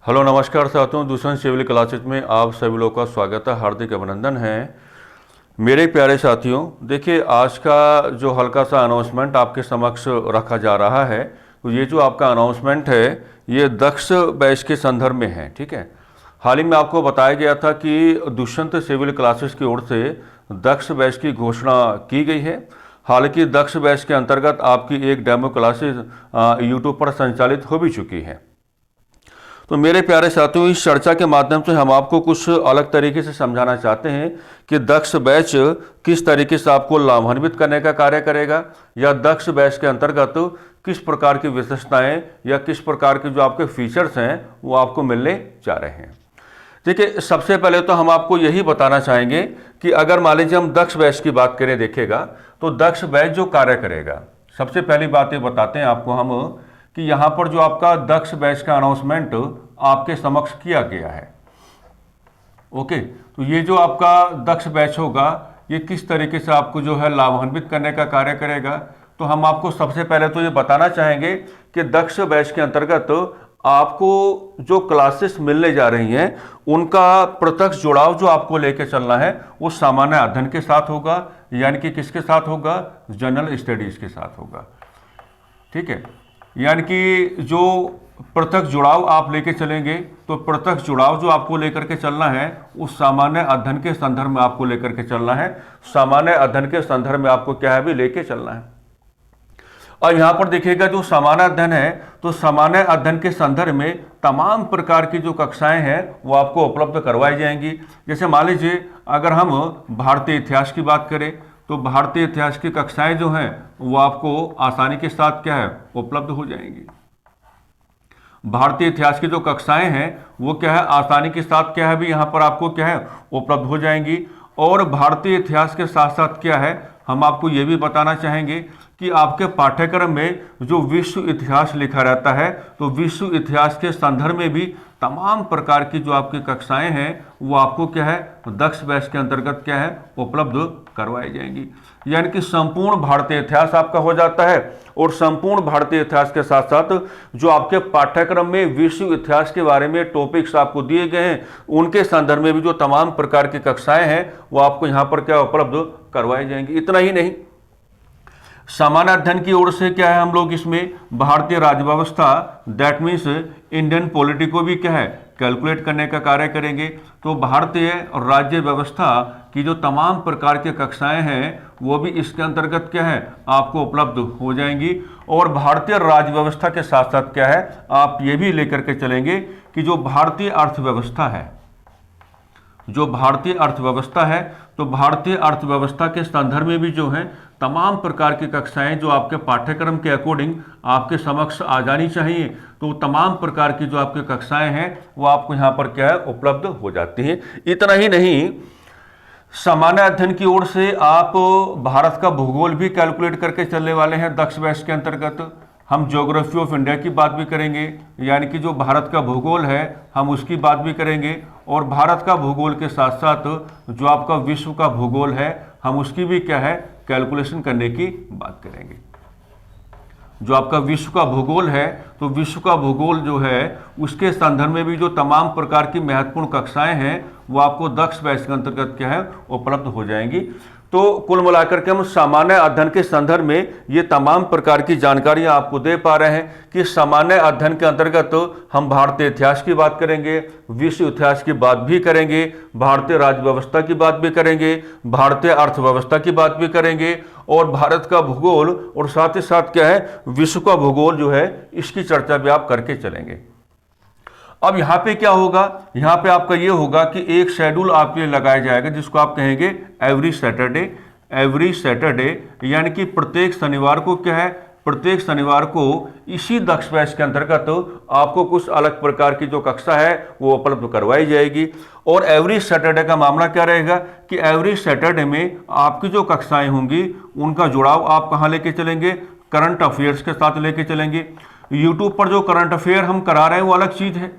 Hello नमस्कार साथियों, दूसरे सिविल क्लासेज में आप सभी लोगों का स्वागत है, हार्दिक अभिनंदन है। मेरे प्यारे साथियों, देखिए आज का जो हल्का सा अनाउंसमेंट आपके समक्ष रखा जा रहा है, तो ये जो आपका अनाउंसमेंट है ये दक्ष बैच के संदर्भ में है। ठीक है, हाल ही में आपको बताया गया था कि दुष्यंत सिविल क्लासेस की ओर से दक्ष बैच की घोषणा की गई है। हालांकि दक्ष बैच के अंतर्गत आपकी एक डेमो क्लासेस यूट्यूब पर संचालित हो भी चुकी है। तो मेरे प्यारे साथियों, इस चर्चा के माध्यम से हम आपको कुछ अलग तरीके से समझाना चाहते हैं कि दक्ष बैच किस तरीके से आपको लाभान्वित करने का कार्य करेगा, या दक्ष बैच के अंतर्गत किस प्रकार की विशेषताएं या किस प्रकार के जो आपके फीचर्स हैं वो आपको मिलने जा रहे हैं। देखिए, सबसे पहले तो हम आपको यही बताना चाहेंगे कि अगर मान लीजिए हम दक्ष बैच की बात करें, देखिएगा तो दक्ष बैच जो कार्य करेगा, सबसे पहली बात ये बताते हैं आपको हम कि यहाँ पर जो आपका दक्ष बैच का अनाउंसमेंट आपके समक्ष किया गया है। ओके, तो ये जो आपका दक्ष बैच होगा ये किस तरीके से आपको जो है लाभान्वित करने का कार्य करेगा, तो हम आपको सबसे पहले तो ये बताना चाहेंगे कि दक्ष बैच के अंतर्गत आपको जो क्लासेस मिलने जा रही हैं उनका प्रत्यक्ष जुड़ाव जो आपको लेके चलना है वो सामान्य अध्ययन के साथ होगा, यानी कि किसके साथ होगा, जनरल स्टडीज के साथ होगा। ठीक है, यानी कि जो प्रत्यक्ष जुड़ाव आप लेके चलेंगे तो प्रत्यक्ष जुड़ाव जो आपको लेकर के चलना है उस सामान्य अध्ययन के संदर्भ में आपको लेकर के चलना है। सामान्य अध्ययन के संदर्भ में आपको क्या है भी लेके चलना है। और यहाँ पर देखिएगा जो सामान्य अध्ययन है तो सामान्य अध्ययन के संदर्भ में तमाम प्रकार की जो कक्षाएं हैं वो आपको उपलब्ध करवाई जाएंगी। जैसे मान लीजिए अगर हम भारतीय इतिहास की बात करें तो भारतीय इतिहास की कक्षाएं जो हैं वो आपको आसानी के साथ क्या है उपलब्ध हो जाएंगी। भारतीय इतिहास की जो कक्षाएं हैं वो क्या है आसानी के साथ क्या है भी यहाँ पर आपको क्या है उपलब्ध हो जाएंगी। और भारतीय इतिहास के साथ साथ क्या है हम आपको ये भी बताना चाहेंगे कि आपके पाठ्यक्रम में जो विश्व इतिहास लिखा रहता है तो विश्व इतिहास के संदर्भ में भी तमाम प्रकार की जो आपकी कक्षाएं हैं वो आपको क्या है दक्ष बैच के अंतर्गत क्या है उपलब्ध करवाई जाएंगी। यानी कि संपूर्ण भारतीय इतिहास आपका हो जाता है और संपूर्ण भारतीय इतिहास के साथ साथ जो आपके पाठ्यक्रम में विश्व इतिहास के बारे में टॉपिक्स आपको दिए गए हैं उनके संदर्भ में भी जो तमाम प्रकार की कक्षाएं हैं वो आपको यहाँ पर क्या उपलब्ध करवाई जाएंगी। इतना ही नहीं, सामान्य अध्ययन की ओर से क्या है हम लोग इसमें भारतीय राज्य व्यवस्था दैट मीन्स इंडियन पॉलिटी को भी क्या है कैलकुलेट करने का कार्य करेंगे। तो भारतीय राज्य व्यवस्था की जो तमाम प्रकार की कक्षाएं हैं वो भी इसके अंतर्गत क्या है आपको उपलब्ध हो जाएंगी। और भारतीय राज्य व्यवस्था के साथ साथ क्या है आप ये भी लेकर के चलेंगे कि जो भारतीय अर्थव्यवस्था है, जो भारतीय अर्थव्यवस्था है तो भारतीय अर्थव्यवस्था के संदर्भ में भी जो है तमाम प्रकार की कक्षाएं जो आपके पाठ्यक्रम के अकॉर्डिंग आपके समक्ष आ जानी चाहिए। तो तमाम प्रकार की जो आपकी कक्षाएं हैं वो आपको यहाँ पर क्या है उपलब्ध हो जाती हैं। इतना ही नहीं, सामान्य अध्ययन की ओर से आप भारत का भूगोल भी कैलकुलेट करके चलने वाले हैं दक्ष बैच के अंतर्गत। हम ज्योग्राफी ऑफ इंडिया की बात भी करेंगे, यानी कि जो भारत का भूगोल है हम उसकी बात भी करेंगे। और भारत का भूगोल के साथ साथ जो आपका विश्व का भूगोल है हम उसकी भी क्या है कैलकुलेशन करने की बात करेंगे। जो आपका विश्व का भूगोल है तो विश्व का भूगोल जो है उसके संदर्भ में भी जो तमाम प्रकार की महत्वपूर्ण कक्षाएं हैं वो आपको दक्ष बैच के अंतर्गत क्या है उपलब्ध हो जाएंगी। तो कुल मिलाकर के हम सामान्य अध्ययन के संदर्भ में ये तमाम प्रकार की जानकारियां आपको दे पा रहे हैं कि सामान्य अध्ययन के अंतर्गत हम भारतीय इतिहास की बात करेंगे, विश्व इतिहास की बात भी करेंगे, भारतीय राज्य व्यवस्था की बात भी करेंगे, भारतीय अर्थव्यवस्था की बात भी करेंगे और भारत का भूगोल और साथ ही साथ क्या है विश्व का भूगोल जो है इसकी चर्चा भी आप करके चलेंगे। अब यहाँ पे क्या होगा, यहाँ पे आपका ये होगा कि एक शेड्यूल आपके लिए लगाया जाएगा जिसको आप कहेंगे एवरी सैटरडे, यानी कि प्रत्येक शनिवार को क्या है प्रत्येक शनिवार को इसी दक्ष बैच के अंतर्गत आपको कुछ अलग प्रकार की जो कक्षा है वो उपलब्ध करवाई जाएगी। और एवरी सैटरडे का मामला क्या रहेगा कि एवरी सैटरडे में आपकी जो कक्षाएं होंगी उनका जुड़ाव आप कहाँ लेके चलेंगे, करंट अफेयर्स के साथ लेके चलेंगे। यूट्यूब पर जो करंट अफेयर हम करा रहे हैं वो अलग चीज़ है,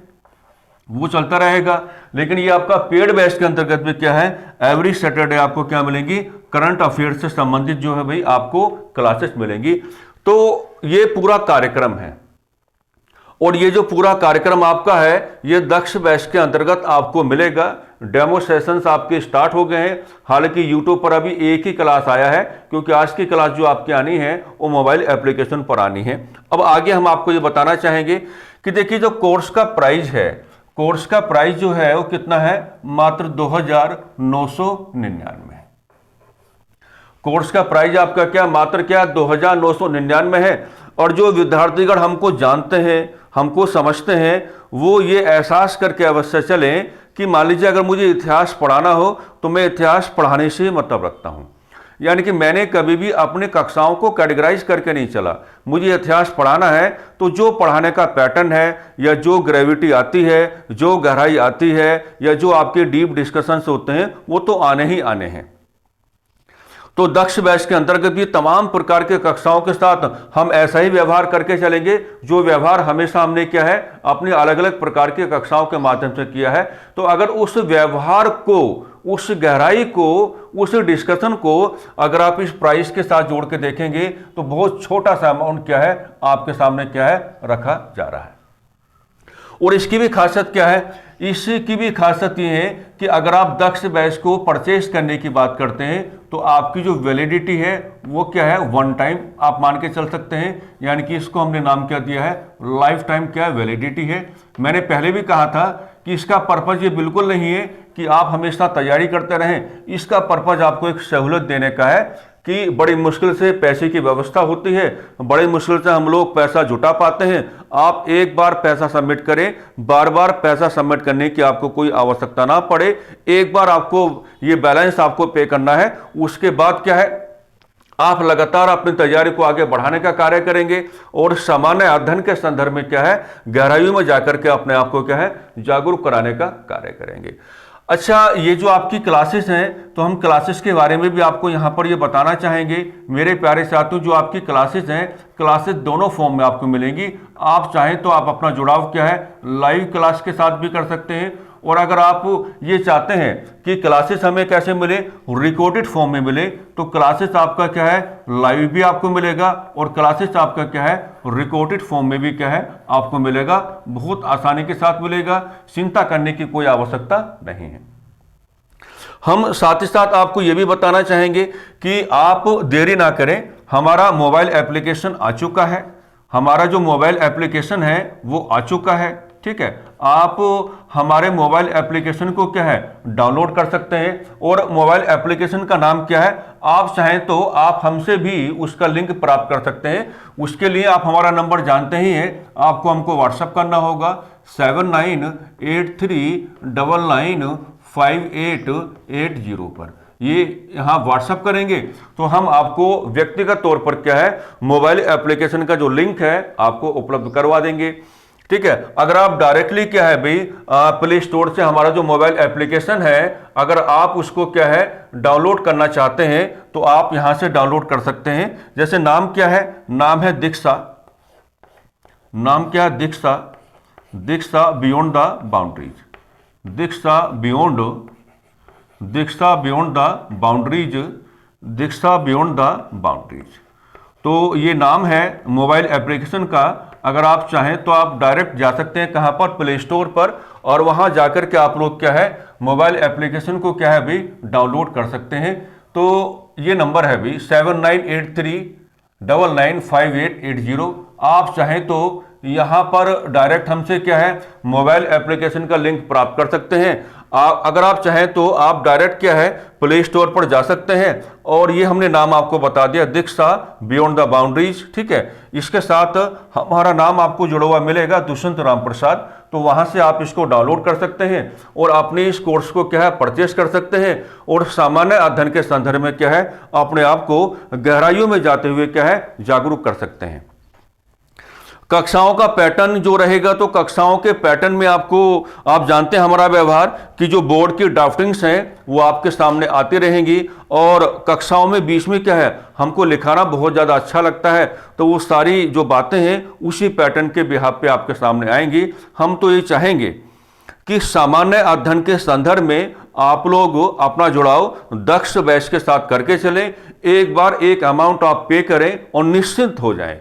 वो चलता रहेगा, लेकिन ये आपका पेड बैच के अंतर्गत भी क्या है एवरी सैटरडे आपको क्या मिलेंगी करंट अफेयर से संबंधित जो है भाई आपको क्लासेस मिलेंगी। तो ये पूरा कार्यक्रम है। और ये जो पूरा कार्यक्रम आपका है ये दक्ष बैच के अंतर्गत आपको मिलेगा। डेमो सेशंस आपके स्टार्ट हो गए हैं। हालांकि यूट्यूब पर अभी एक ही क्लास आया है, क्योंकि आज की क्लास जो आपकी आनी है वो मोबाइल एप्लीकेशन पर आनी है। अब आगे हम आपको ये बताना चाहेंगे कि देखिए जो कोर्स का प्राइस है, कोर्स का प्राइस जो है वो कितना है, मात्र 2,999। कोर्स का प्राइस आपका क्या, मात्र क्या 2,999 है। और जो विद्यार्थीगण हमको जानते हैं, हमको समझते हैं, वो ये एहसास करके अवश्य चलें कि मान लीजिए अगर मुझे इतिहास पढ़ाना हो तो मैं इतिहास पढ़ाने से ही मतलब रखता हूं। यानी कि मैंने कभी भी अपने कक्षाओं को कैटेगराइज करके नहीं चला। मुझे इतिहास पढ़ाना है तो जो पढ़ाने का पैटर्न है, या जो ग्रेविटी आती है, जो गहराई आती है, या जो आपके डीप डिस्कशंस होते हैं, वो तो आने ही आने हैं। तो दक्ष बैच के अंतर्गत भी तमाम प्रकार के कक्षाओं के साथ हम ऐसा ही व्यवहार करके चलेंगे जो व्यवहार हमेशा हमने किया है, अपनी अलग अलग प्रकार की कक्षाओं के माध्यम से किया है। तो अगर उस व्यवहार को, उस गहराई को, उस डिस्कशन को अगर आप इस प्राइस के साथ जोड़ के देखेंगे तो बहुत छोटा सा अमाउंट क्या है आपके सामने क्या है रखा जा रहा है। और इसकी भी खासियत क्या है, इसकी भी खासियत ये है कि अगर आप दक्ष बैच को परचेज करने की बात करते हैं तो आपकी जो वैलिडिटी है वो क्या है, वन टाइम आप मान के चल सकते हैं। यानी कि इसको हमने नाम क्या दिया है, लाइफ टाइम क्या वैलिडिटी है। मैंने पहले भी कहा था कि इसका पर्पज ये बिल्कुल नहीं है कि आप हमेशा तैयारी करते रहें। इसका पर्पज आपको एक सहूलत देने का है कि बड़ी मुश्किल से पैसे की व्यवस्था होती है, बड़ी मुश्किल से हम लोग पैसा जुटा पाते हैं। आप एक बार पैसा सबमिट करें, बार बार पैसा सबमिट करने की आपको कोई आवश्यकता ना पड़े। एक बार आपको ये बैलेंस आपको पे करना है, उसके बाद क्या है आप लगातार अपनी तैयारी को आगे बढ़ाने का कार्य करेंगे और सामान्य अध्ययन के संदर्भ में क्या है, गहराइयों में जाकर के अपने आप को क्या है जागरूक कराने का कार्य करेंगे। अच्छा, ये जो आपकी क्लासेस हैं तो हम क्लासेस के बारे में भी आपको यहाँ पर ये बताना चाहेंगे मेरे प्यारे साथियों। जो आपकी क्लासेस हैं, क्लासेस दोनों फॉर्म में आपको मिलेंगी। आप चाहें तो आप अपना जुड़ाव क्या है लाइव क्लास के साथ भी कर सकते हैं, और अगर आप ये चाहते हैं कि क्लासेस हमें कैसे मिले, रिकॉर्डेड फॉर्म में मिले, तो क्लासेस आपका क्या है लाइव भी आपको मिलेगा और क्लासेस आपका क्या है रिकॉर्डेड फॉर्म में भी क्या है आपको मिलेगा। बहुत आसानी के साथ मिलेगा, चिंता करने की कोई आवश्यकता नहीं है। हम साथ ही साथ आपको यह भी बताना चाहेंगे कि आप देरी ना करें, हमारा मोबाइल एप्लीकेशन आ चुका है। हमारा जो मोबाइल एप्लीकेशन है वो आ चुका है, ठीक है। आप हमारे मोबाइल एप्लीकेशन को क्या है डाउनलोड कर सकते हैं, और मोबाइल एप्लीकेशन का नाम क्या है, आप चाहें तो आप हमसे भी उसका लिंक प्राप्त कर सकते हैं। उसके लिए आप हमारा नंबर जानते ही हैं, आपको हमको व्हाट्सएप करना होगा 7983995880 पर। ये यहाँ व्हाट्सएप करेंगे तो हम आपको व्यक्तिगत तौर पर क्या है मोबाइल एप्लीकेशन का जो लिंक है आपको उपलब्ध करवा देंगे, ठीक है। अगर आप डायरेक्टली क्या है भाई प्ले स्टोर से हमारा जो मोबाइल एप्लीकेशन है, अगर आप उसको क्या है डाउनलोड करना चाहते हैं तो आप यहां से डाउनलोड कर सकते हैं। जैसे नाम क्या है, नाम है दीक्षा, नाम क्या है Diksha, Diksha beyond the boundaries, Diksha beyond the boundaries, Diksha beyond the boundaries. तो ये नाम है मोबाइल एप्लीकेशन का। अगर आप चाहें तो आप डायरेक्ट जा सकते हैं कहां पर, प्ले स्टोर पर, और वहां जाकर के आप लोग क्या है मोबाइल एप्लीकेशन को क्या है भाई डाउनलोड कर सकते हैं। तो ये नंबर है भाई 7983995880। आप चाहें तो यहां पर डायरेक्ट हमसे क्या है मोबाइल एप्लीकेशन का लिंक प्राप्त कर सकते हैं। अगर आप चाहें तो आप डायरेक्ट क्या है प्ले स्टोर पर जा सकते हैं, और ये हमने नाम आपको बता दिया दीक्षा बियॉन्ड द बाउंड्रीज, ठीक है। इसके साथ हमारा नाम आपको जुड़ा हुआ मिलेगा दुष्यंत राम प्रसाद। तो वहां से आप इसको डाउनलोड कर सकते हैं और अपने इस कोर्स को क्या है परचेस कर सकते हैं, और सामान्य अध्ययन के संदर्भ में क्या है अपने आप को गहराइयों में जाते हुए क्या है जागरूक कर सकते हैं। कक्षाओं का पैटर्न जो रहेगा, तो कक्षाओं के पैटर्न में आपको, आप जानते हैं हमारा व्यवहार कि जो बोर्ड की ड्राफ्टिंग्स हैं वो आपके सामने आती रहेंगी, और कक्षाओं में बीच में क्या है हमको लिखाना बहुत ज़्यादा अच्छा लगता है, तो वो सारी जो बातें हैं उसी पैटर्न के बिहाफ पे आपके सामने आएंगी। हम तो ये चाहेंगे कि सामान्य अध्ययन के संदर्भ में आप लोग अपना जुड़ाव दक्ष बैच के साथ करके चलें। एक बार एक अमाउंट आप पे करें और निश्चिंत हो जाएं,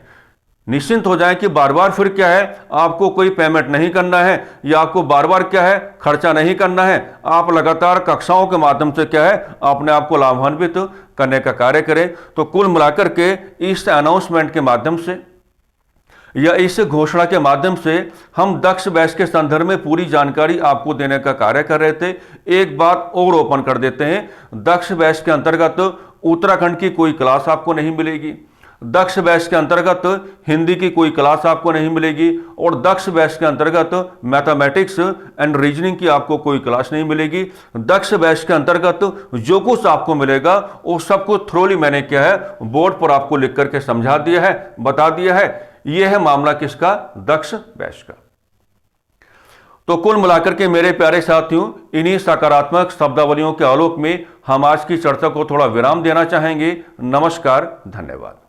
निश्चिंत हो जाएं कि बार बार फिर क्या है, आपको कोई पेमेंट नहीं करना है या आपको बार बार क्या है, खर्चा नहीं करना है। आप लगातार कक्षाओं के माध्यम से क्या है, अपने आप को लाभान्वित करने का कार्य करें। तो कुल मिलाकर के इस अनाउंसमेंट के माध्यम से या इस घोषणा के माध्यम से हम दक्ष बैच के संदर्भ में पूरी जानकारी आपको देने का कार्य कर रहे थे। एक बात और ओपन कर देते हैं, दक्ष बैच के अंतर्गत उत्तराखंड की कोई क्लास आपको नहीं मिलेगी, दक्ष बैच के अंतर्गत हिंदी की कोई क्लास आपको नहीं मिलेगी, और दक्ष बैच के अंतर्गत मैथमेटिक्स एंड रीजनिंग की आपको कोई क्लास नहीं मिलेगी। दक्ष बैच के अंतर्गत जो कुछ आपको मिलेगा वो सब कुछ थ्रोली मैंने क्या है, बोर्ड पर आपको लिख करके समझा दिया है, बता दिया है। यह है मामला किसका, दक्ष बैच का। तो कुल मिलाकर के मेरे प्यारे साथियों, इन्हीं सकारात्मक शब्दावलियों के आलोक में हम आज की चर्चा को थोड़ा विराम देना चाहेंगे। नमस्कार, धन्यवाद।